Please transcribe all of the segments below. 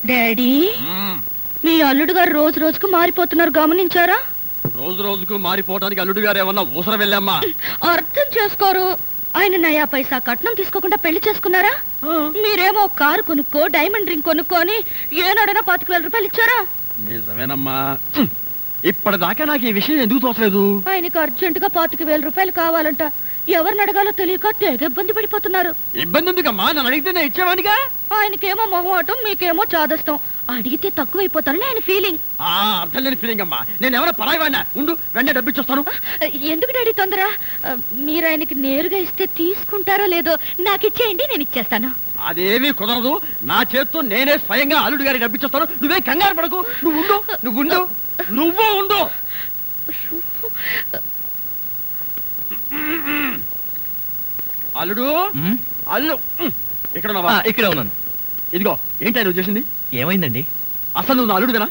Daddy, మీ అల్లుడు గారు రోజు రోజుకు మారిపోతున్నారు, గమనించారా? రోజు రోజుకు మారిపోవడానికి అల్లుడు గారు ఏమన్నా ఊసర వెళ్ళామ్మా? అర్థం చేసుకోరు. ఆయన నయా పైసా కట్నం తీసుకోకుండా పెళ్లి చేసుకున్నారా? మీరేమో కారు కొనుక్కో, డైమండ్ రింగ్ కొనుక్కోని ఏనాడైనా 25,000 రూపాయలు ఇచ్చారా? నిజమేనమ్మా. ఇప్పటిదాకా నాకు ఈ విషయం ఎందుకు తోచలేదు? ఆయనకు అర్జెంటుగా 25,000 రూపాయలు కావాలంట. ఎవరిని అడగాలో తెలియక తెగ ఇబ్బంది పడిపోతున్నారు. ఇబ్బంది ఎందుకమ్మా? నన్ను అడిగితే నేను ఇచ్చేవాడిగా. ఆయనకేమో మొహమాటం, మీకేమో చాదస్తం. అడిగితే తక్కువైపోతానని ఆయన ఫీలింగ్. అర్థం లేని ఫీలింగ్ అమ్మా. నేను ఎవరైనా పరాయి వాడినా? ఉండు, వెంటనే డబ్బిచ్చొస్తాను. ఎందుకు డాడీ తొందర? మీరు ఆయనకి నేరుగా ఇస్తే తీసుకుంటారో లేదో నాకు ఇచ్చేయండి, నేను ఇచ్చేస్తాను. అదేమీ కుదరదు. నా చేత్తో నేనే స్వయంగా అల్లుడు గారికి డబ్బిచ్చొస్తాను. నువ్వే కంగారు పడకు. నువ్వు ఉండు. అల్లుడు, అల్లు ఇక్కడ ఉన్నావా? ఇక్కడే ఉన్నాను. ఇదిగో, ఏంటి నువ్వు చేసింది? ఏమైందండి? అసలు నువ్వు నా అల్లుడువేనా?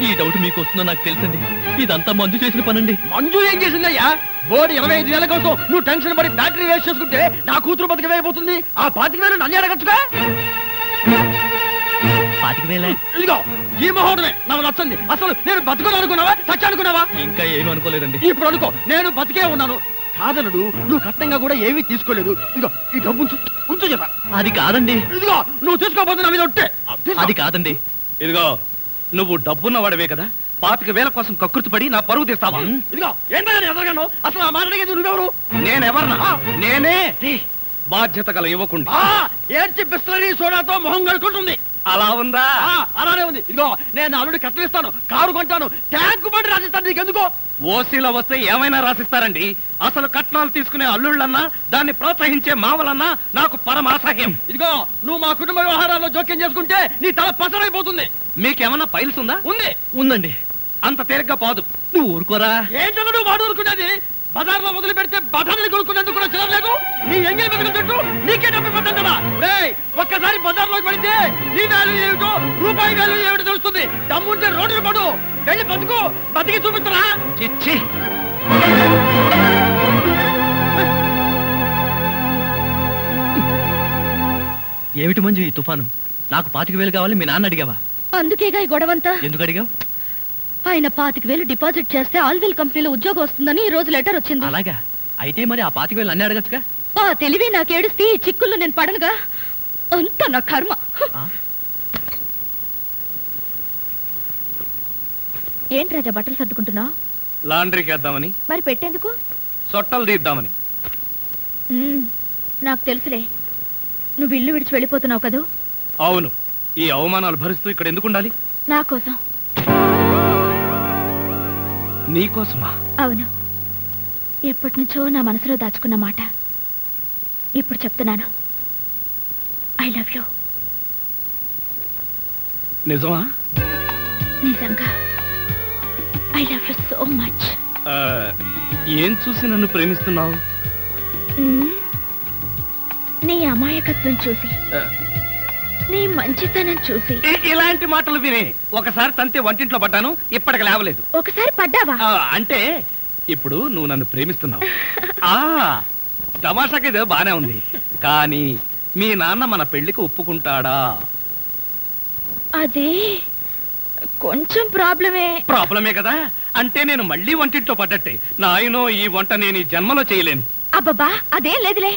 ఈ డౌట్ మీకు వస్తుందో నాకు తెలుసండి. ఇదంతా మంజు చేసిన పనండి. మంజు ఏం చేసిందయ్యా? బోర్డు 25 నెలల కోసం నువ్వు టెన్షన్ పడి బ్యాటరీ వేస్ట్ చేసుకుంటే నా కూతురు బతికవేయబోతుంది. ఆ 25,000 నన్ను అడగచ్చుగా. 25,000? ఇదిగో, ఈ మొహోడమే నాకు నచ్చింది. అసలు నేను బతుకుని అనుకున్నావా, చచ్చి అనుకున్నావా? ఇంకా ఏమీ అనుకోలేదండి. ఇప్పుడు అనుకో, నేను బతికే ఉన్నాను. కాదనుడు, నువ్వు కష్టంగా కూడా ఏమీ తీసుకోలేదు. ఇదిగో, ఈ డబ్బు ఉంచు చెప్పా. అది కాదండి. ఇదిగో, నువ్వు తీసుకోబోతే నా మీద ఒట్టే. అది కాదండి. ఇదిగో, నువ్వు డబ్బున్న వాడవే కదా, 25,000 కోసం కకృతి పడి నా పరువు తీస్తావా? ఇదిగో, ఏంటో ఎదగాను. అసలు ఆ మాట అడిగేది నువ్వెవరు? నేనెవరన్నా? నేనే బాధ్యత గల యువకుండా. ఏడ్చి బిస్లరీ సోడాతో మొహం కడుకుంటుంది. అలా ఉందా? అలానే ఉంది. ఇదిగో, నేను అల్లుడు కట్టలిస్తాను, కారు కొంటాను, ట్యాంకు బండి రాసిస్తాను. నీకెందుకో? ఓసీలో వస్తే ఏమైనా రాసిస్తారండి. అసలు కట్నాలు తీసుకునే అల్లుళ్ళన్నా, దాన్ని ప్రోత్సహించే మావలన్నా నాకు పరమాసహ్యం. ఇదిగో, నువ్వు మా కుటుంబ వ్యవహారాల్లో జోక్యం చేసుకుంటే నీ తల పసరైపోతుంది. మీకేమన్నా ఫైల్స్ ఉందా? ఉందండి. అంత తేలిగ్గా పాదు. నువ్వు ఊరుకోరా. ఏంటో నువ్వు వాడు ఊరుకునేది? బజార్లో వదిలి పెడితే బఠానీలు కొనుక్కునేందుకు కూడా చిరలేదు. నీ ఎంగిలి బతుకుల చుట్టూ నీకే డబ్బు పెట్టాను కదా. ఒక్కసారి బజార్లోకి పడితే నీ వాల్యూ ఏమిటో, రూపాయి వాల్యూ ఏమిటో తెలుస్తుంది. దమ్ముంటే రోడ్డు పడు, వెళ్ళి బతుకు, బతికి చూపిస్తున్నా. చిచ్చి, ఏమిటి మంజు ఈ తుఫాను? నాకు 25,000 కావాలి, మీ నాన్న అడిగావా? అందుకేగా ఈ గొడవంతా. ఎందుకు అడిగావు? ఆయన 25,000 డిపాజిట్ చేస్తే ఆల్విల్ కంపెనీలో ఉద్యోగం వస్తుందని ఈ రోజు లెటర్ వచ్చింది. అలాగా? అయితే మరి ఆ 25,000 అన్నీ అడగచ్చుగా. ఆ తెలివి నాకేడిస్తే ఈ చిక్కులు నేను పడనుగా. అంత నా కర్మ. ఏంటి రాజా బట్టలు సర్దుకుంటున్నావు? లాండ్రీకి వేద్దామని. మరి పెట్టేందుకు? సొట్టలు తీద్దామని. నాకు తెలుసులే, నువ్వు ఇల్లు విడిచి వెళ్ళిపోతున్నావు కదూ. అవును. ఈ అవమానాలు భరిస్తూ ఇక్కడ ఎందుకు ఉండాలి? నా కోసం. నీకోసమా? అవును. ఎప్పటి నుంచో నా మనసులో దాచుకున్న మాట ఇప్పుడు చెప్తున్నాను. I love you. నిజమా? నిజంగా. I love you so much. ఏం చూసి నన్ను ప్రేమిస్తున్నావు? నీ అమాయకత్వం చూసి, నీ మంచితనం చూసి. ఇలాంటి మాటలు వినే ఒకసారి తంతే వంటింట్లో పడ్డాను, ఇప్పటికి లేవలేదు. ఒకసారి పడ్డావా? అంటే ఇప్పుడు నువ్వు నన్ను ప్రేమిస్తున్నావు. తమాషాకి ఇదే బానే ఉంది, కానీ మీ నాన్న మన పెళ్లికి ఒప్పుకుంటాడా? అది కొంచెం ప్రాబ్లమే కదా. అంటే నేను మళ్ళీ వంటింట్లో పడ్డట్టే. నాయనో, ఈ వంట నేను ఈ జన్మలో చేయలేను. అబ్బబ్బా, అదేం లేదులే.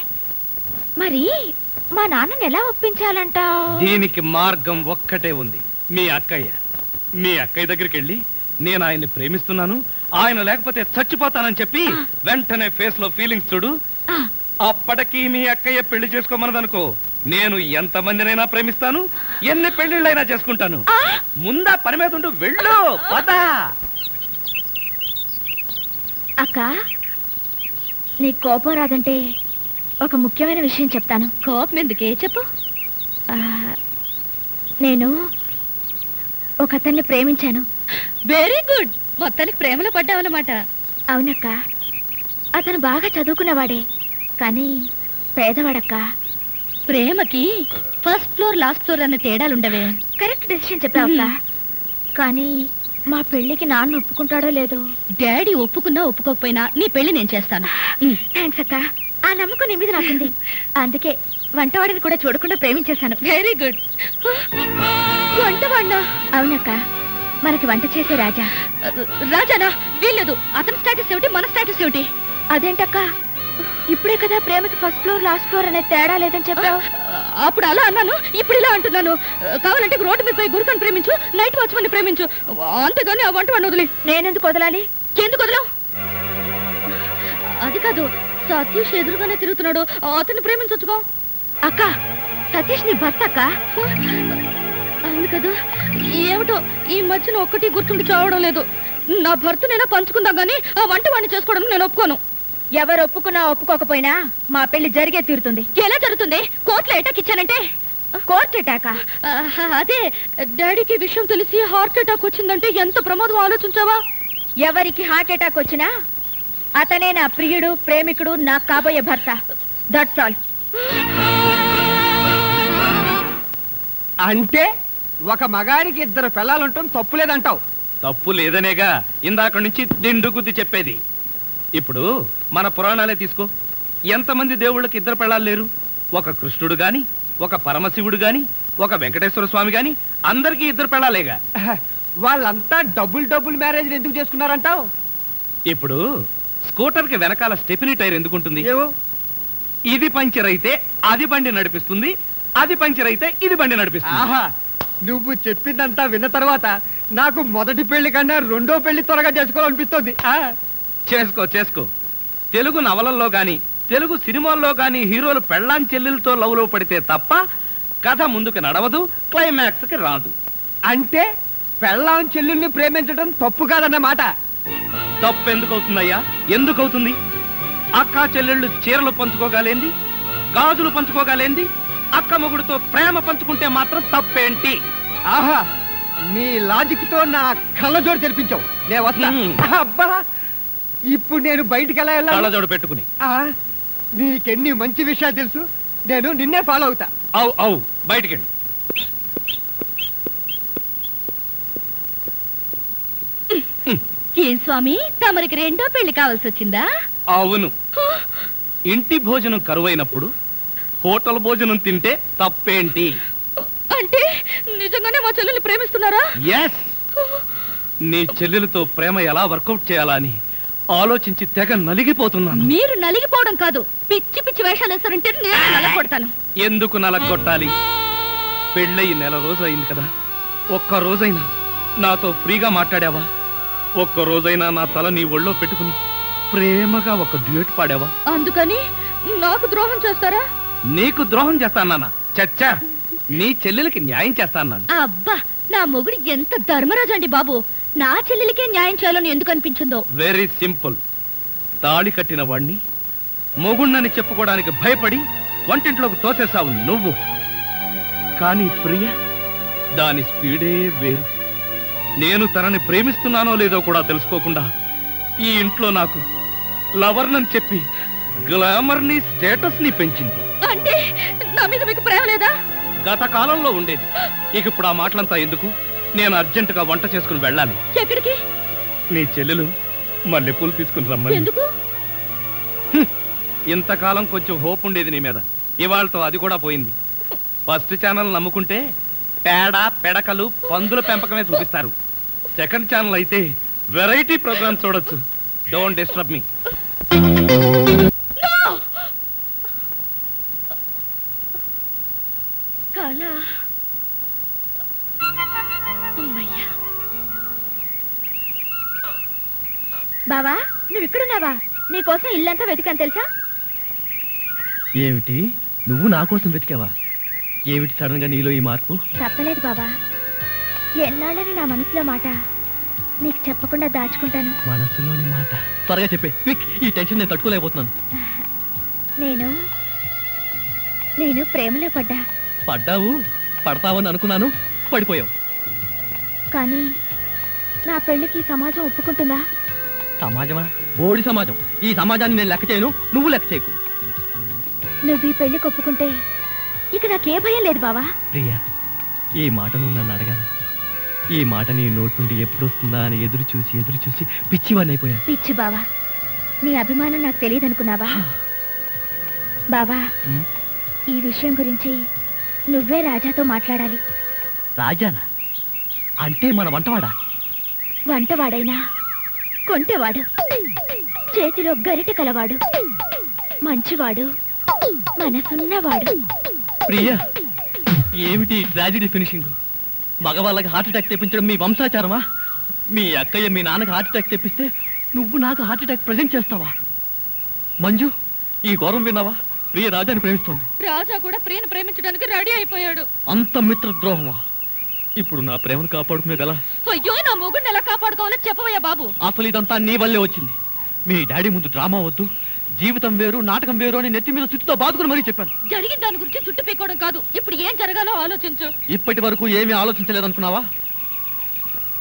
మరి మా నాన్నని ఎలా ఒప్పించాలంట? దీనికి మార్గం ఒక్కటే ఉంది. మీ అక్కయ్య దగ్గరికి వెళ్ళి నేను ఆయన్ని ప్రేమిస్తున్నాను, ఆయన లేకపోతే చచ్చిపోతానని చెప్పి వెంటనే ఫేస్ లో ఫీలింగ్స్ చూడు. అప్పటికి మీ అక్కయ్య పెళ్లి చేసుకోమన్నదనుకో, నేను ఎంతమందినైనా ప్రేమిస్తాను, ఎన్ని పెళ్లిళ్ళైనా చేసుకుంటాను. ముందా పని మీద ఉండు, వెళ్ళు. పదా అక్క, నీ కోపం రాదంటే ఒక ముఖ్యమైన విషయం చెప్తాను. కోపం ఎందుకే, చెప్పు. నేను ఒక అతన్ని ప్రేమించాను. Very good. మొత్తానికి ప్రేమలో పడ్డావన్నమాట. అవునక్క. అతను బాగా చదువుకున్నవాడే, కానీ పేదవాడక్క. ప్రేమకి ఫస్ట్ ఫ్లోర్ లాస్ట్ ఫ్లోర్ అన్న తేడాలుండవే. Correct decision చెప్పావక్క. కానీ మా పెళ్లికి నాన్న ఒప్పుకుంటాడో లేదో. డాడీ ఒప్పుకున్నా ఒప్పుకోకపోయినా నీ పెళ్లి నేను చేస్తాను. థ్యాంక్స్ అక్క. ఆ నమ్మకం నీ మీద నాకుంది. అందుకే వంటవాడిని కూడా చూడకుండా ప్రేమించేశాను. Very good. వంటవాడినా? అవునక్క, మనకి వంట చేసే రాజా. రాజానా? వీల్లేదు. అతని స్టేటస్ ఏమిటి, మన స్టేటస్ ఏమిటి? అదేంటక్క, ఇప్పుడే కదా ప్రేమకి ఫస్ట్ ఫ్లోర్ లాస్ట్ ఫ్లోర్ అనే తేడా లేదని చెప్పావు. అప్పుడు అలా అన్నాను, ఇప్పుడు ఇలా అంటున్నాను. కావాలంటే రోడ్డు మీద పోయి గురుకని ప్రేమించు, నైట్ వాచ్మన్ ప్రేమించు, అంతేగాని ఆ వంటవాడిని వదిలి. నేనెందుకు వదలాలి? ఎందుకు వదలవు? అది కాదు, సతీష్ ఎదురుగానే తిరుగుతున్నాడు, అతన్ని ప్రేమించొచ్చుకో. అక్క, సతీష్ నీ భర్త అక్క. అవును కదా. ఏమిటో ఈ మధ్యన ఒక్కటి గుర్తుండి చావడం లేదు. నా భర్తనైనా పంచుకుందాం గానీ ఆ వంటవాడిని చేసుకోవడం నేను ఒప్పుకోను. ఎవరు ఒప్పుకున్నా ఒప్పుకోకపోయినా మా పెళ్లి జరిగే తీరుతుంది. ఎలా జరుగుతుంది? కోర్టులో అటాక్ ఇచ్చానంటే. కోర్టు అటాకా? అదే, డాడీకి విషయం తెలిసి హార్ట్ అటాక్ వచ్చిందంటే ఎంత ప్రమాదం ఆలోచించావా? ఎవరికి హార్ట్ అటాక్ వచ్చినా అతనే నా ప్రియుడు, ప్రేమికుడు, నా కాబోయే భర్త. That's all. అంటే ఒక మగాడికి 2 పిల్లలుంటాం తప్పు లేదంటావు? తప్పు లేదనేగా ఇందాక నుంచి దిండు గుద్ది చెప్పేది. ఇప్పుడు మన పురాణాలే తీసుకో. ఎంతమంది దేవుళ్ళకి 2 పెళ్ళాలు లేరు? ఒక కృష్ణుడు గాని, ఒక పరమశివుడు గాని, ఒక వెంకటేశ్వర స్వామి గాని, అందరికీ 2 పెళ్ళాలేగా. వాళ్ళంతా డబుల్ మ్యారేజ్ ఎందుకు చేసుకున్నారంటావు? ఇప్పుడు స్కూటర్ కి వెనకాల స్టెఫినీ టైర్ ఎందుకుంటుంది? ఏవో, ఇది పంచర్ అయితే అది బండి నడిపిస్తుంది, అది పంచర్ అయితే ఇది బండి నడిపిస్తుంది. ఆహా, నువ్వు చెప్పిందంతా విన్న తర్వాత నాకు మొదటి పెళ్లి కన్నా 2వ పెళ్లి త్వరగా చేసుకోవాలనిపిస్తుంది. చేసుకో చేసుకో. తెలుగు నవలల్లో గాని, తెలుగు సినిమాల్లో గాని హీరోలు పెళ్ళాం చెల్లెలతో లవ్లో పడితే తప్ప కథ ముందుకు నడవదు, క్లైమాక్స్ కి రాదు. అంటే పెళ్ళాం చెల్లెల్ని ప్రేమించడం తప్పు కాదన్నమాట. తప్పు ఎందుకు అవుతుందయ్యా? ఎందుకు అవుతుంది? అక్క చెల్లెళ్ళు చీరలు పంచుకోగలేంది, గాజులు పంచుకోగలేంది, అక్క మొగుడుతో ప్రేమ పంచుకుంటే మాత్రం తప్పేంటి? ఆహా, నీ లాజిక్ తో నా కళ్ళజోడు తెరిపించావు. నేను వస్తా. అబ్బా, ఇప్పుడు నేను బయటికి ఎలా వెళ్ళాలి? కళ్ళజోడు పెట్టుకుని. నీకెన్ని మంచి విషయాలు తెలుసు. నేను నిన్నే ఫాలో అవుతా. అవు అవు, బయటికెళ్ళి. ఏం స్వామి, తమరికి 2వ పెళ్లి కావాల్సి వచ్చిందా? అవును. ఇంటి భోజనం కరువైనప్పుడు హోటల్ భోజనం తింటే తప్పేంటి? అంటే నిజంగానే మా చెల్లెల్ని ప్రేమిస్తున్నారా? ఎస్. నీ చెల్లెలతో ప్రేమ ఎలా వర్కౌట్ చేయాలా అని ఆలోచించి తెగ నలిగిపోతున్నాను. మీరు నలిగిపోవడం కాదు, పిచ్చి పిచ్చి వేషాలు వేస్తారంటే నేను నలగొడతాను. ఎందుకు నలగొట్టాలి? పెళ్ళయి 1 నెల రోజులైంది కదా, ఒక్క రోజైనా నాతో ఫ్రీగా మాట్లాడావా? ఒక్క రోజైనా నా తల నీ ఒళ్ళో పెట్టుకుని ప్రేమగా ఒక డ్యూట్ పాడావా? అందుకని నాకు ద్రోహం చేస్తారా? నీకు ద్రోహం చేస్తానా? చచ్చా, నీ చెల్లెలకి న్యాయం చేస్తాను. అబ్బా, నా మొగుడు ఎంత ధర్మరాజు అండి బాబు. నా చెల్లెలికే న్యాయం చేయాలని ఎందుకు అనిపించిందో? Very simple. తాళి కట్టిన వాణ్ణి మొగుణ్ణని చెప్పుకోవడానికి భయపడి వంటింట్లోకి తోసేసావు నువ్వు. కానీ ప్రియ, దాని స్పీడే వేరు. నేను తనని ప్రేమిస్తున్నానో లేదో కూడా తెలుసుకోకుండా ఈ ఇంట్లో నాకు లవర్నని చెప్పి గ్లామర్ ని, స్టేటస్ ని పెంచింది. అంటే నా మీద మీకు ప్రేమ లేదా? గత కాలంలో ఉండేది. ఇక ఇప్పుడు ఆ మాటలంతా ఎందుకు? నేను అర్జెంటుగా వంట చేసుకుని వెళ్ళాలి. ఎక్కడికి? నీ చెల్లెలు మల్లెపూలు తీసుకుని రమ్మని. ఎందుకు? ఇంతకాలం కొంచెం హోప్ ఉండేది నీ మీద, ఇవాళతో అది కూడా పోయింది. ఫస్ట్ ఛానల్ నమ్ముకుంటే పేడ, పెడకలు, పందుల పెంపకమే చూపిస్తారు. సెకండ్ ఛానల్ అయితే వెరైటీ ప్రోగ్రామ్ చూడొచ్చు. Don't disturb me. కళ. బావా, నువ్వు ఇక్కడున్నావా? నీకోసం ఇల్లంతా వెతికాను తెలుసా? ఏమిటి, నువ్వు నా కోసం వెతికావా? ఏమిటి సడన్ గా నీలో ఈ మార్పు? తప్పలేదు బాబా, ఎన్నాళ్ళని నా మనసులో మాట నీకు చెప్పకుండా దాచుకుంటాను. మనసులోని మాట త్వరగా చెప్పే. ఈ టెన్షన్ నేను తట్టుకోలేకపోతున్నాను. నేను ప్రేమలో పడ్డా. పడ్డావు, పడతావని అనుకున్నాను, పడిపోయావు. కానీ నా పెళ్లికి సమాజం ఒప్పుకుంటుందా? సమాజమా? బోడి సమాజం. ఈ సమాజాన్ని నేను లెక్క చేయను, నువ్వు లెక్క చేయకు. నువ్వు ఈ పెళ్లికి ఒప్పుకుంటే ఇక నాకే భయం లేదు బావా. ప్రియా, ఈ మాట నువ్వు నన్ను అడగాల? ఈ మాట నీ నోటి నుండి ఎప్పుడు వస్తుందా అని ఎదురు చూసి పిచ్చివాడిని అయిపోయాను. పిచ్చి బావా, నీ అభిమానం నాకు తెలియదు అనుకున్నావా? బావా ఈ విషయం గురించి నువ్వే రాజాతో మాట్లాడాలి. రాజానా అంటే మన వంటవాడా? వంటవాడైనా కొంటెవాడు, చేతిలో గరిటె కలవాడు, మంచివాడు, మనసున్నవాడు. ప్రియా, ఏమిటి ట్రాజెడీ ఫినిషింగ్? మగవాళ్ళకి హార్ట్ అటాక్ తెప్పించడం మీ వంశాచారమా? మీ అక్కయ్య మీ నాన్నకి హార్ట్ అటాక్ తెప్పిస్తే నువ్వు నాకు హార్ట్ అటాక్ ప్రజెంట్ చేస్తావా? మంజు, ఈ ఘోరం విన్నావా? ప్రియ రాజాని ప్రేమిస్తుంది. రాజా కూడా ప్రియను ప్రేమించడానికి రెడీ అయిపోయాడు. అంత మిత్రద్రోహమా? ఇప్పుడు నా ప్రేమను కాపాడుకునేది ఎలా? అయ్యో, నా మొగుడిని ఎలా కాపాడుకోవాలో చెప్పవయ్యా బాబు. అసలు ఇదంతా నీ వల్లే వచ్చింది. మీ డాడీ ముందు డ్రామా వద్దు, జీవితం వేరు నాటకం వేరు అని నెత్తి మీద చుట్టుతో బాదుకుని మరీ చెప్పాను. జరిగిన దాని గురించి చుట్టు పీకోవడం కాదు, ఇప్పుడు ఏం జరగాలో ఆలోచించు. ఇప్పటి వరకు ఏమీ ఆలోచించలేదనుకున్నావా?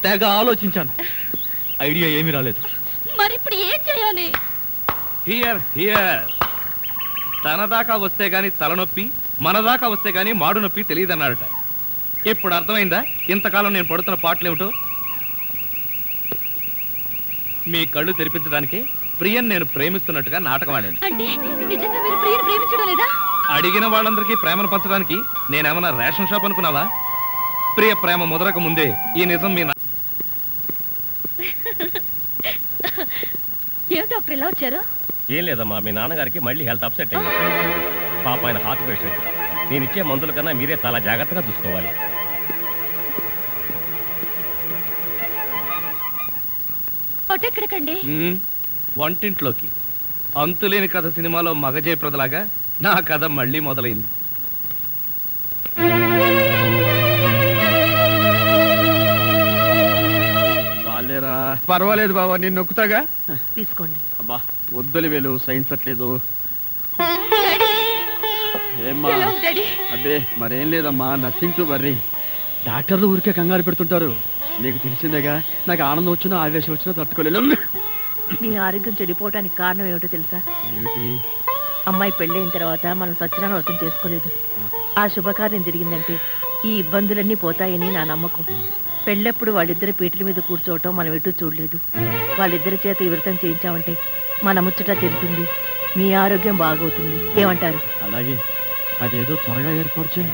తెగ ఆలోచించాను, ఐడియా ఏమీ రాలేదు. మరి ఇప్పుడు ఏం చేయాలి? Here here. తన దాకా వస్తే గాని తలనొప్పి, మన దాకా వస్తే గాని మాడు నొప్పి తెలియదన్నాడట. ఇప్పుడు అర్థమైందా ఇంతకాలం నేను పడుతున్న పాటలేమిటో? మీ కళ్ళు తెరిపించడానికి ప్రియన్ నేను ప్రేమిస్తున్నట్టుగా నాటకం ఆడాను. అంటే నిజంగా మీరు ప్రియను ప్రేమించడం లేదా? అడిగిన వాళ్ళందరికీ ప్రేమను పంచడానికి నేనేమన్నా రేషన్ షాప్ అనుకున్నావా? ప్రియ ప్రేమ ముదరక ముందే ఈ నిజం మీ ఏం డాక్టర్ ఇలా వచ్చారు? ఏం లేదమ్మా, మీ నాన్నగారికి మళ్ళీ హెల్త్ అప్సెట్ అయింది. పాప ఆయన హార్ట్ పేషెంట్. నేను ఇచ్చే మందుల కన్నా మీరే చాలా జాగ్రత్తగా చూసుకోవాలి. ఎక్కడికండి? వంటింట్లోకి. అంతులేని కథ సినిమాలో మగజయప్రదలాగా నా కథ మళ్ళీ మొదలైంది. పర్వాలేదు బాబా, నేను నొక్కుతాగా. తీసుకోండి. అబ్బా వద్దులు వేలు సైన్స్ అట్లేదు. ఏమ్మా? అబ్బే మరేం లేదమ్మా, నథింగ్ టు వర్రీ. డాక్టర్లు ఊరికే కంగారు పెడుతుంటారు. నీకు తెలిసిందేగా, నాకు ఆనందం వచ్చినా ఆవేశం వచ్చినా తట్టుకోలేను. మీ ఆరోగ్యం చెడిపోవటానికి కారణం ఏమిటో తెలుసా? ఏమిటి? అమ్మాయి పెళ్ళైన తర్వాత మనం సత్యనారాయణ వ్రతం చేసుకోలేదు. ఆ శుభకార్యం జరిగిందంటే ఈ ఇబ్బందులన్నీ పోతాయని నా నమ్మకం. పెళ్ళప్పుడు వాళ్ళిద్దరి పీటల మీద కూర్చోవటం మనం ఎటు చూడలేదు. వాళ్ళిద్దరి చేత ఈ వ్రతం చేయించామంటే మన ముచ్చట తిరుగుతుంది, మీ ఆరోగ్యం బాగవుతుంది. ఏమంటారు? అలాగే, అదేదో త్వరగా ఏర్పాటు చేయి.